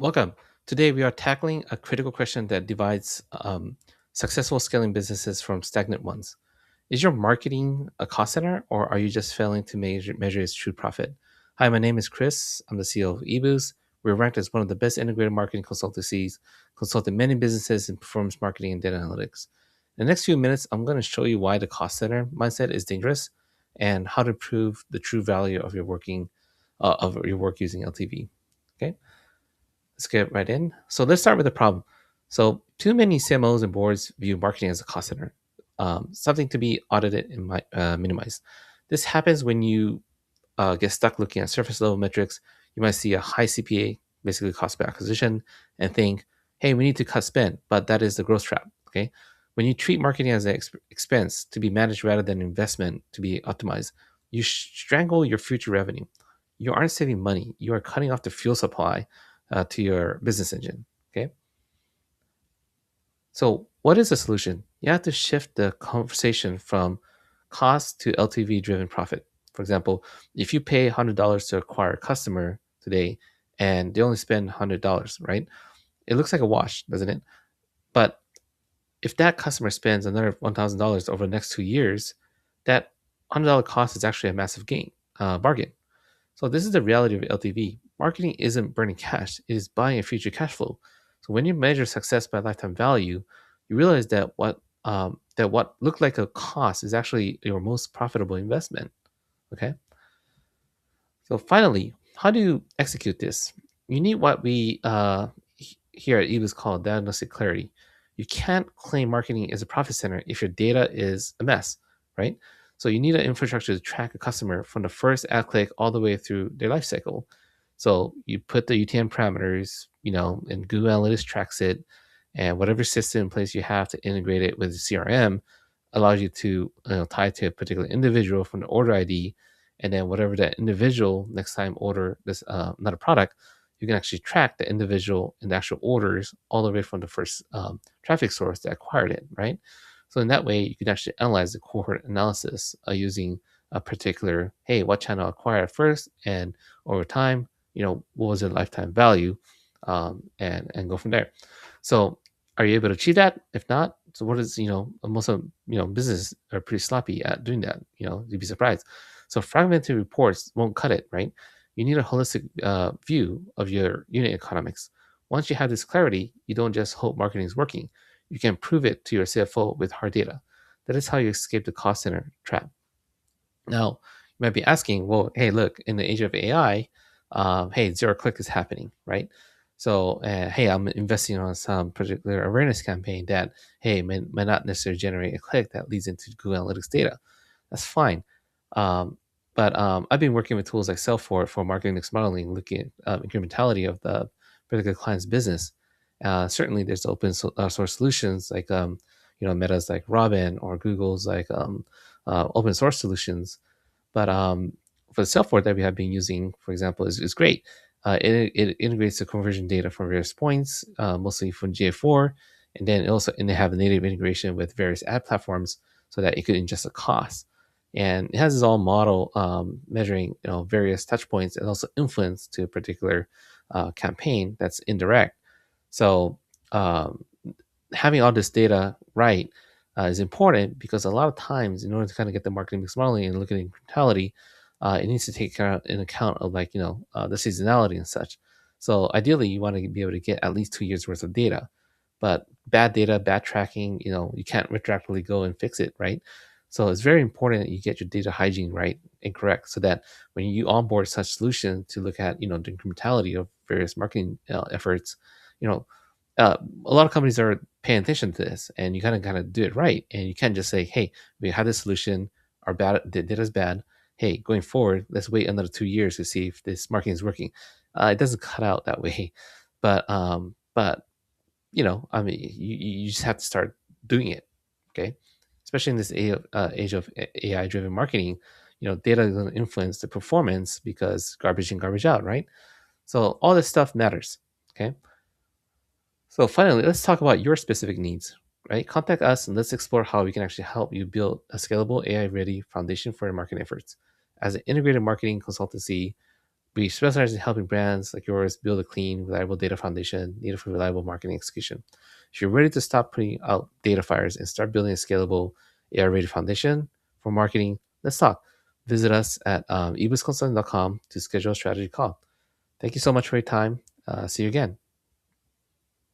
Welcome. Today, we are tackling a critical question that divides successful scaling businesses from stagnant ones. Is your marketing a cost center, or are you just failing to measure its true profit? Hi, my name is Chris. I'm the CEO of eBoost. We're ranked as one of the best integrated marketing consultancies, consulting many businesses in performance marketing and data analytics. In the next few minutes, I'm going to show you why the cost center mindset is dangerous and how to prove the true value of your work using LTV. Okay. Let's get right in. So let's start with the problem. So too many CMOs and boards view marketing as a cost center, something to be audited and minimized. This happens when you get stuck looking at surface level metrics. You might see a high CPA, basically cost per acquisition, and think, hey, we need to cut spend, but that is the growth trap. Okay. When you treat marketing as an expense to be managed rather than investment to be optimized, you strangle your future revenue. You aren't saving money. You are cutting off the fuel supply to your business engine. Okay. So, what is the solution? You have to shift the conversation from cost to LTV driven profit. For example, if you pay $100 to acquire a customer today and they only spend $100, right? It looks like a wash, doesn't it? But if that customer spends another $1,000 over the next 2 years, that $100 cost is actually a massive gain, bargain. So this is the reality of LTV. Marketing isn't burning cash; it is buying a future cash flow. So when you measure success by lifetime value, you realize that what looked like a cost is actually your most profitable investment. Okay. So finally, how do you execute this? You need what we here at eBoost call diagnostic clarity. You can't claim marketing is a profit center if your data is a mess, right? So you need an infrastructure to track a customer from the first ad click all the way through their life cycle. So you put the UTM parameters, and Google Analytics tracks it, and whatever system in place you have to integrate it with the CRM allows you to tie to a particular individual from the order ID, and then whatever that individual next time order this another product, you can actually track the individual and the actual orders all the way from the first traffic source that acquired it, right? So in that way, you can actually analyze the cohort analysis using a particular, hey, what channel acquired first, and over time, what was their lifetime value, and go from there. So are you able to achieve that? If not, so what is, most of, business are pretty sloppy at doing that, you'd be surprised. So fragmented reports won't cut it, right? You need a holistic view of your unit economics. Once you have this clarity, you don't just hope marketing is working. You can prove it to your CFO with hard data. That is how you escape the cost center trap. Now, you might be asking, well, hey, look, in the age of AI, hey, zero click is happening, right? So, hey, I'm investing on some particular awareness campaign that, hey, may not necessarily generate a click that leads into Google Analytics data. That's fine. But I've been working with tools like Salesforce for marketing mix modeling, looking at incrementality of the particular client's business. Certainly, there's open source solutions like Meta's like Robin, or Google's like open source solutions. But for the Salesforce that we have been using, for example, is great. It integrates the conversion data from various points, mostly from GA4, and then they have a native integration with various ad platforms so that it could ingest the cost. And it has its own model measuring various touch points and also influence to a particular campaign that's indirect. So having all this data right is important, because a lot of times, in order to kind of get the marketing mix modeling and look at incrementality, it needs to take in account of the seasonality and such. So ideally, you want to be able to get at least 2 years worth of data. But bad data, bad tracking, you can't retroactively go and fix it, right? So it's very important that you get your data hygiene right and correct, so that when you onboard such solution to look at the incrementality of various marketing efforts, you know a lot of companies are paying attention to this, and you kind of do it right. And you can't just say, hey, we have this solution, our the data's bad, hey, going forward, let's wait another 2 years to see if this marketing is working. It doesn't cut out that way. But I mean, you just have to start doing it. Okay. Especially in this age of AI driven marketing, data is going to influence the performance, because garbage in, garbage out, right? So all this stuff matters. Okay. So finally, let's talk about your specific needs, right? Contact us and let's explore how we can actually help you build a scalable AI-ready foundation for your marketing efforts. As an integrated marketing consultancy, We specialize in helping brands like yours build a clean, reliable data foundation needed for reliable marketing execution. If you're ready to stop putting out data fires and start building a scalable AI-rated foundation for marketing, let's talk. Visit us at ebusconsulting.com to schedule a strategy call. Thank you so much for your time. See you again.